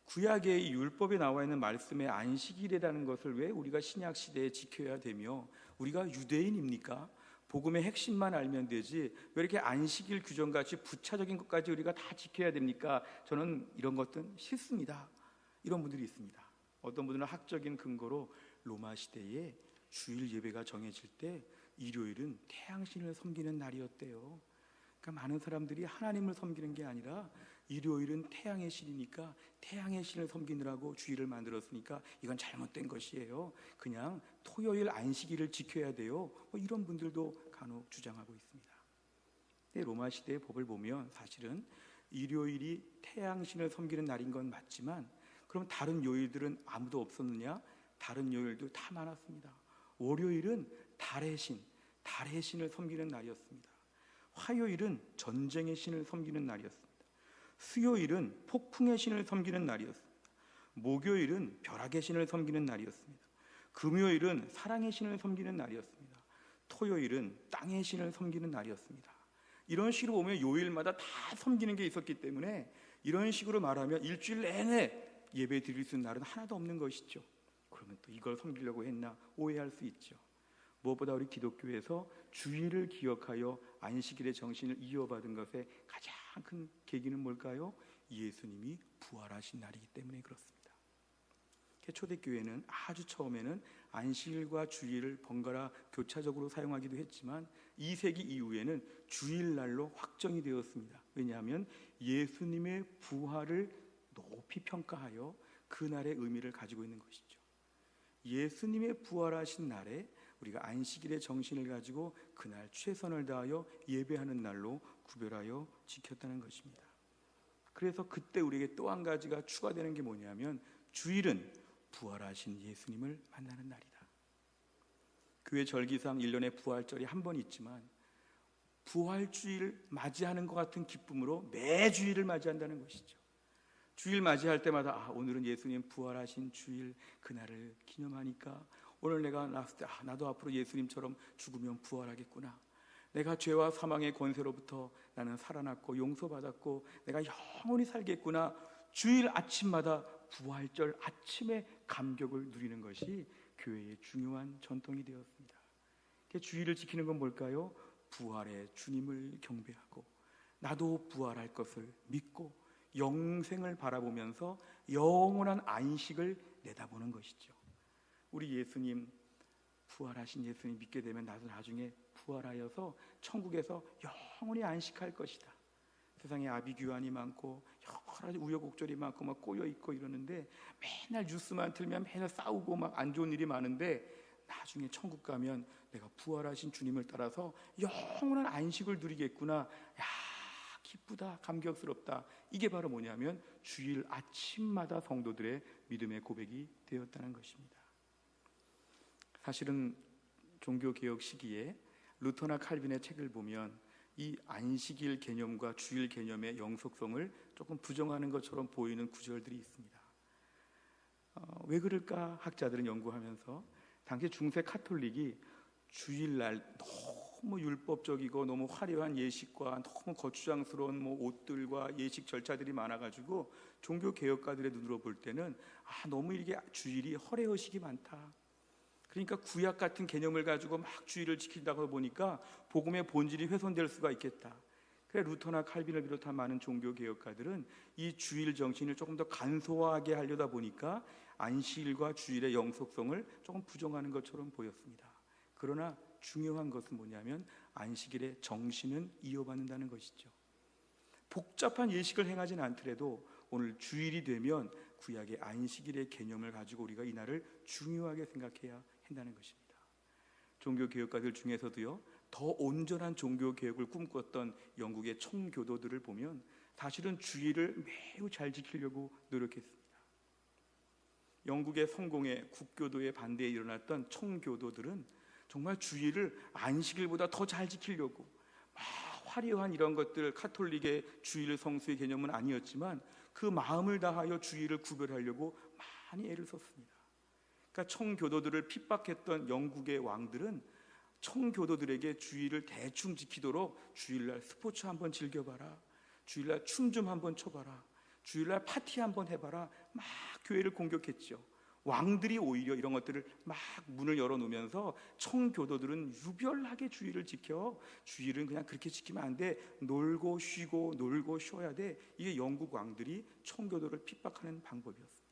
구약의 이 율법에 나와 있는 말씀의 안식일이라는 것을 왜 우리가 신약 시대에 지켜야 되며 우리가 유대인입니까? 복음의 핵심만 알면 되지 왜 이렇게 안식일 규정같이 부차적인 것까지 우리가 다 지켜야 됩니까? 저는 이런 것들은 싫습니다. 이런 분들이 있습니다. 어떤 분들은 학적인 근거로 로마 시대에 주일 예배가 정해질 때 일요일은 태양신을 섬기는 날이었대요. 그러니까 많은 사람들이 하나님을 섬기는 게 아니라 일요일은 태양의 신이니까 태양의 신을 섬기느라고 주일을 만들었으니까 이건 잘못된 것이에요. 그냥 토요일 안식일을 지켜야 돼요. 이런 분들도 간혹 주장하고 있습니다. 로마 시대의 법을 보면 사실은 일요일이 태양신을 섬기는 날인 건 맞지만 그럼 다른 요일들은 아무도 없었느냐? 다른 요일도 다 많았습니다. 월요일은 달의 신을 섬기는 날이었습니다. 화요일은 전쟁의 신을 섬기는 날이었습니다. 수요일은 폭풍의 신을 섬기는 날이었습니다. 목요일은 벼락의 신을 섬기는 날이었습니다. 금요일은 사랑의 신을 섬기는 날이었습니다. 토요일은 땅의 신을 섬기는 날이었습니다. 이런 식으로 보면 요일마다 다 섬기는 게 있었기 때문에 이런 식으로 말하면 일주일 내내 예배 드릴 수 있는 날은 하나도 없는 것이죠. 그러면 또 이걸 섬기려고 했나 오해할 수 있죠. 무엇보다 우리 기독교에서 주일을 기억하여 안식일의 정신을 이어받은 것의 가장 큰 계기는 뭘까요? 예수님이 부활하신 날이기 때문에 그렇습니다. 초대교회는 아주 처음에는 안식일과 주일을 번갈아 교차적으로 사용하기도 했지만 2세기 이후에는 주일날로 확정이 되었습니다. 왜냐하면 예수님의 부활을 높이 평가하여 그날의 의미를 가지고 있는 것이죠. 예수님의 부활하신 날에 우리가 안식일의 정신을 가지고 그날 최선을 다하여 예배하는 날로 구별하여 지켰다는 것입니다. 그래서 그때 우리에게 또 한 가지가 추가되는 게 뭐냐면 주일은 부활하신 예수님을 만나는 날이다. 교회 절기상 1년에 부활절이 한 번 있지만 부활주일 맞이하는 것 같은 기쁨으로 매 주일을 맞이한다는 것이죠. 주일 맞이할 때마다 오늘은 예수님 부활하신 주일 그날을 기념하니까 오늘 내가 나왔을 때 나도 앞으로 예수님처럼 죽으면 부활하겠구나. 내가 죄와 사망의 권세로부터 나는 살아났고 용서받았고 내가 영원히 살겠구나. 주일 아침마다 부활절 아침의 감격을 누리는 것이 교회의 중요한 전통이 되었습니다. 주일을 지키는 건 뭘까요? 부활의 주님을 경배하고 나도 부활할 것을 믿고 영생을 바라보면서 영원한 안식을 내다보는 것이죠. 우리 예수님 부활하신 예수님 믿게 되면 나도 나중에 부활하여서 천국에서 영원히 안식할 것이다. 세상에 아비규환이 많고 여러 가지 우여곡절이 많고 막 꼬여 있고 이러는데 맨날 뉴스만 틀면 맨날 싸우고 막 안 좋은 일이 많은데 나중에 천국 가면 내가 부활하신 주님을 따라서 영원한 안식을 누리겠구나. 야, 기쁘다, 감격스럽다. 이게 바로 뭐냐면 주일 아침마다 성도들의 믿음의 고백이 되었다는 것입니다. 사실은 종교개혁 시기에 루터나 칼빈의 책을 보면 이 안식일 개념과 주일 개념의 영속성을 조금 부정하는 것처럼 보이는 구절들이 있습니다. 왜 그럴까 학자들은 연구하면서 당시 중세 카톨릭이 주일날 너무 율법적이고 너무 화려한 예식과 너무 거추장스러운 옷들과 예식 절차들이 많아가지고 종교 개혁가들의 눈으로 볼 때는 너무 이게 주일이 허례허식이 많다. 그러니까 구약 같은 개념을 가지고 막 주일을 지킨다고 보니까 복음의 본질이 훼손될 수가 있겠다. 그래 루터나 칼빈을 비롯한 많은 종교 개혁가들은 이 주일 정신을 조금 더 간소화하게 하려다 보니까 안식일과 주일의 영속성을 조금 부정하는 것처럼 보였습니다. 그러나 중요한 것은 뭐냐면 안식일의 정신은 이어받는다는 것이죠. 복잡한 예식을 행하지는 않더라도 오늘 주일이 되면 구약의 안식일의 개념을 가지고 우리가 이 날을 중요하게 생각해야 한다는 것입니다. 종교개혁가들 중에서도요, 더 온전한 종교개혁을 꿈꿨던 영국의 총교도들을 보면 사실은 주일을 매우 잘 지키려고 노력했습니다. 영국의 성공의 국교도의 반대에 일어났던 총교도들은 정말 주일을 안식일보다 더 잘 지키려고 화려한 이런 것들, 카톨릭의 주일 성수의 개념은 아니었지만 그 마음을 다하여 주일을 구별하려고 많이 애를 썼습니다. 그러니까 총교도들을 핍박했던 영국의 왕들은 총교도들에게 주일을 대충 지키도록 주일날 스포츠 한번 즐겨봐라, 주일날 춤 좀 한번 춰봐라, 주일날 파티 한번 해봐라, 막 교회를 공격했죠. 왕들이 오히려 이런 것들을 막 문을 열어놓으면서 총교도들은 유별나게 주일을 지켜, 주일은 그냥 그렇게 지키면 안 돼, 놀고 쉬고 놀고 쉬어야 돼. 이게 영국 왕들이 총교도를 핍박하는 방법이었습니다.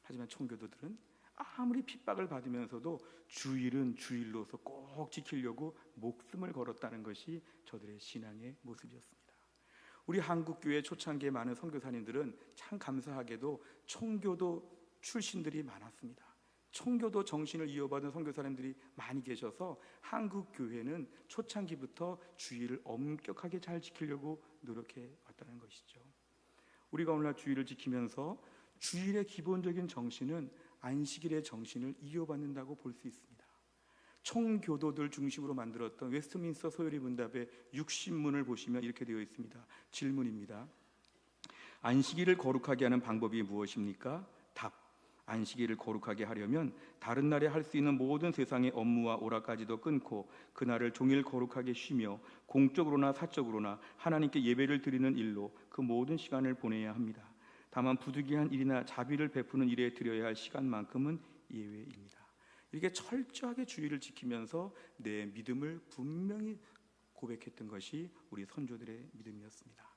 하지만 총교도들은 아무리 핍박을 받으면서도 주일은 주일로서 꼭 지키려고 목숨을 걸었다는 것이 저들의 신앙의 모습이었습니다. 우리 한국교회 초창기의 많은 선교사님들은 참 감사하게도 총교도 출신들이 많았습니다. 총교도 정신을 이어받은 선교사님들이 많이 계셔서 한국교회는 초창기부터 주일을 엄격하게 잘 지키려고 노력해 왔다는 것이죠. 우리가 오늘날 주일을 지키면서 주일의 기본적인 정신은 안식일의 정신을 이어받는다고 볼 수 있습니다. 총교도들 중심으로 만들었던 웨스트민스터 소요리 문답의 60문을 보시면 이렇게 되어 있습니다. 질문입니다. 안식일을 거룩하게 하는 방법이 무엇입니까? 답. 안식일을 거룩하게 하려면 다른 날에 할 수 있는 모든 세상의 업무와 오락까지도 끊고 그날을 종일 거룩하게 쉬며 공적으로나 사적으로나 하나님께 예배를 드리는 일로 그 모든 시간을 보내야 합니다. 다만 부득이한 일이나 자비를 베푸는 일에 드려야 할 시간만큼은 예외입니다. 이렇게 철저하게 주의를 지키면서 내 믿음을 분명히 고백했던 것이 우리 선조들의 믿음이었습니다.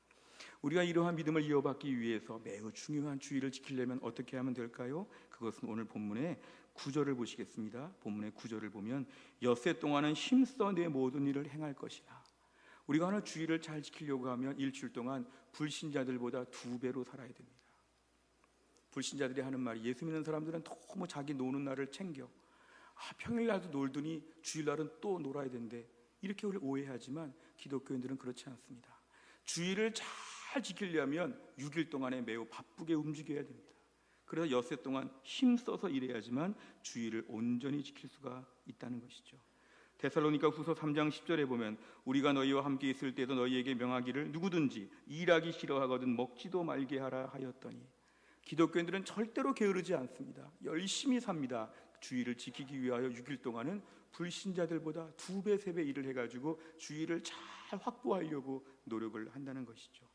우리가 이러한 믿음을 이어받기 위해서 매우 중요한 주의를 지키려면 어떻게 하면 될까요? 그것은 오늘 본문의 9절을 보시겠습니다. 본문의 9절을 보면 엿새 동안은 힘써 내 모든 일을 행할 것이나, 우리가 오늘 주의를 잘 지키려고 하면 일주일 동안 불신자들보다 2배로 살아야 됩니다. 불신자들이 하는 말이, 예수 믿는 사람들은 너무 자기 노는 날을 챙겨, 평일날도 놀더니 주일날은 또 놀아야 된대, 이렇게 우리를 오해하지만 기독교인들은 그렇지 않습니다. 주일을 잘 지키려면 6일 동안에 매우 바쁘게 움직여야 됩니다. 그래서 엿새 동안 힘써서 일해야지만 주일을 온전히 지킬 수가 있다는 것이죠. 데살로니가 후서 3장 10절에 보면 우리가 너희와 함께 있을 때도 너희에게 명하기를 누구든지 일하기 싫어하거든 먹지도 말게 하라 하였더니, 기독교인들은 절대로 게으르지 않습니다. 열심히 삽니다. 주일을 지키기 위하여 6일 동안은 불신자들보다 2배, 3배 일을 해가지고 주일을 잘 확보하려고 노력을 한다는 것이죠.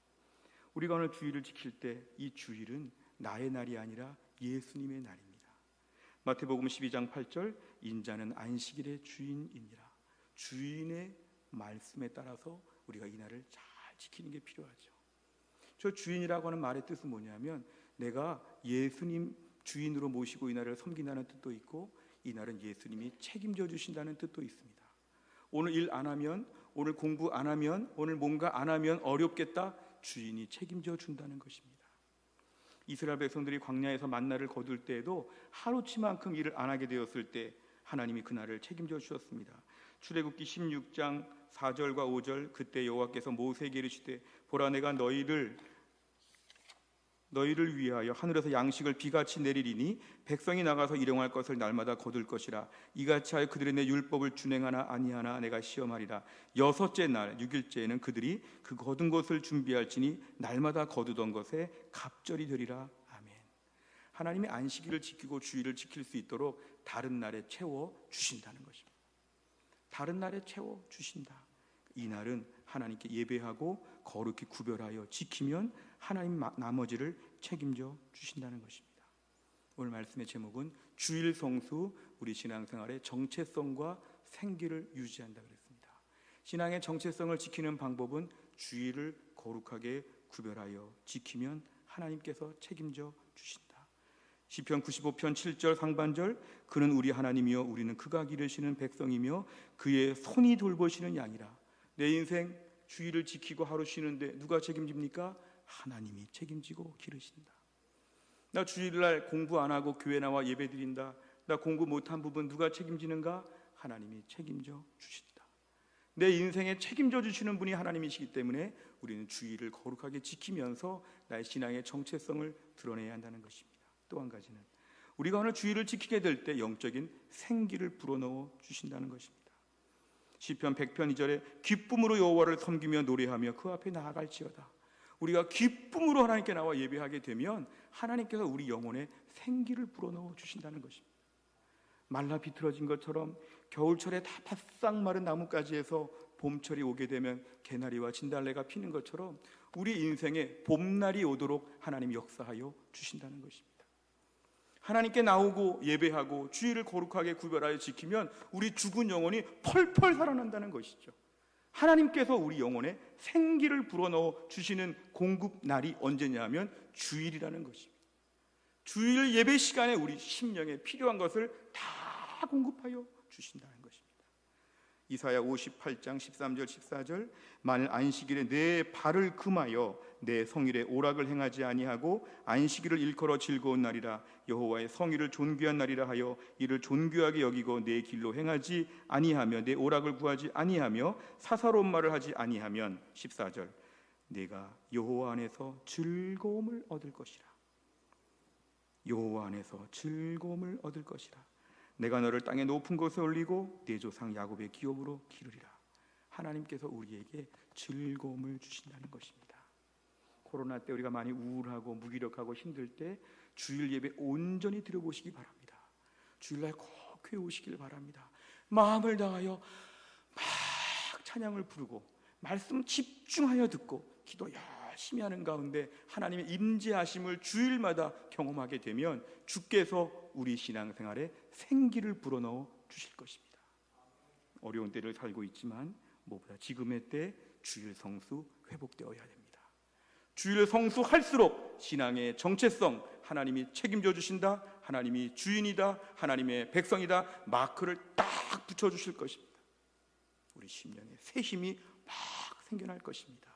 우리가 오늘 주일을 지킬 때 이 주일은 나의 날이 아니라 예수님의 날입니다. 마태복음 12장 8절, 인자는 안식일의 주인이니라. 주인의 말씀에 따라서 우리가 이 날을 잘 지키는 게 필요하죠. 저 주인이라고 하는 말의 뜻은 뭐냐면, 내가 예수님 주인으로 모시고 이 날을 섬긴다는 뜻도 있고, 이 날은 예수님이 책임져 주신다는 뜻도 있습니다. 오늘 일 안 하면, 오늘 공부 안 하면, 오늘 뭔가 안 하면 어렵겠다, 주인이 책임져 준다는 것입니다. 이스라엘 백성들이 광야에서 만나를 거둘 때에도 하루치만큼 일을 안 하게 되었을 때 하나님이 그날을 책임져 주셨습니다. 출애굽기 16장 4절과 5절, 그때 여호와께서 모세에게 이르시되 보라, 내가 너희를 위하여 하늘에서 양식을 비같이 내리리니 백성이 나가서 일용할 것을 날마다 거둘 것이라. 이같이 하여 그들이 내 율법을 준행하나 아니하나 내가 시험하리라. 여섯째 날 6일째에는 그들이 그 거둔 것을 준비할지니 날마다 거두던 것에 갑절이 되리라. 아멘. 하나님이 안식일을 지키고 주일을 지킬 수 있도록 다른 날에 채워 주신다는 것입니다. 다른 날에 채워 주신다. 이 날은 하나님께 예배하고 거룩히 구별하여 지키면 하나님 나머지를 책임져 주신다는 것입니다. 오늘 말씀의 제목은 주일 성수, 우리 신앙생활의 정체성과 생기를 유지한다 그랬습니다. 신앙의 정체성을 지키는 방법은 주일을 거룩하게 구별하여 지키면 하나님께서 책임져 주신다. 시편 95편 7절 상반절, 그는 우리 하나님이요 우리는 그가 기르시는 백성이며 그의 손이 돌보시는 양이라. 내 인생 주일을 지키고 하루 쉬는데 누가 책임집니까? 하나님이 책임지고 기르신다. 나 주일날 공부 안 하고 교회 나와 예배 드린다. 나 공부 못한 부분 누가 책임지는가? 하나님이 책임져 주신다. 내 인생에 책임져 주시는 분이 하나님이시기 때문에 우리는 주일을 거룩하게 지키면서 나의 신앙의 정체성을 드러내야 한다는 것입니다. 또 한 가지는 우리가 오늘 주일을 지키게 될 때 영적인 생기를 불어넣어 주신다는 것입니다. 시편 100편 2절에 기쁨으로 여호와를 섬기며 노래하며 그 앞에 나아갈지어다. 우리가 기쁨으로 하나님께 나와 예배하게 되면 하나님께서 우리 영혼에 생기를 불어넣어 주신다는 것입니다. 말라 비틀어진 것처럼 겨울철에 다 바싹 마른 나뭇가지에서 봄철이 오게 되면 개나리와 진달래가 피는 것처럼 우리 인생에 봄날이 오도록 하나님이 역사하여 주신다는 것입니다. 하나님께 나오고 예배하고 주일을 거룩하게 구별하여 지키면 우리 죽은 영혼이 펄펄 살아난다는 것이죠. 하나님께서 우리 영혼에 생기를 불어넣어 주시는 공급날이 언제냐면 주일이라는 것입니다. 주일 예배 시간에 우리 심령에 필요한 것을 다 공급하여 주신다는 것입니다. 이사야 58장 13절 14절, 만일 안식일에 내 발을 금하여 내 성일에 오락을 행하지 아니하고 안식일을 일컬어 즐거운 날이라 여호와의 성일을 존귀한 날이라 하여 이를 존귀하게 여기고 내 길로 행하지 아니하며 내 오락을 구하지 아니하며 사사로운 말을 하지 아니하면 14절, 내가 여호와 안에서 즐거움을 얻을 것이라. 여호와 안에서 즐거움을 얻을 것이라. 내가 너를 땅의 높은 곳에 올리고 내 조상 야곱의 기업으로 기르리라. 하나님께서 우리에게 즐거움을 주신다는 것입니다. 코로나 때 우리가 많이 우울하고 무기력하고 힘들 때 주일 예배 온전히 드려보시기 바랍니다. 주일날 꼭 교회 오시길 바랍니다. 마음을 다하여 막 찬양을 부르고 말씀 집중하여 듣고 기도 열심히 하는 가운데 하나님의 임재하심을 주일마다 경험하게 되면 주께서 우리 신앙생활에 생기를 불어넣어 주실 것입니다. 어려운 때를 살고 있지만 무엇보다 지금의 때 주일 성수 회복되어야 됩니다. 주일 성수할수록 신앙의 정체성, 하나님이 책임져 주신다, 하나님이 주인이다, 하나님의 백성이다 마크를 딱 붙여주실 것입니다. 우리 심령에 새 힘이 막 생겨날 것입니다.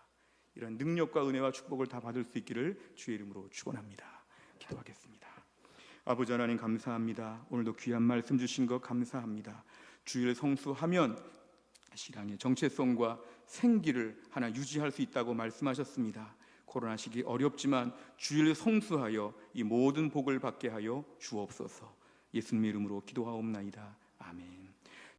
이런 능력과 은혜와 축복을 다 받을 수 있기를 주의 이름으로 축원합니다. 기도하겠습니다. 아버지 하나님 감사합니다. 오늘도 귀한 말씀 주신 것 감사합니다. 주일 성수하면 신앙의 정체성과 생기를 하나 유지할 수 있다고 말씀하셨습니다. 코로나 시기 어렵지만 주일 성수하여 이 모든 복을 받게 하여 주옵소서. 예수님의 이름으로 기도하옵나이다. 아멘.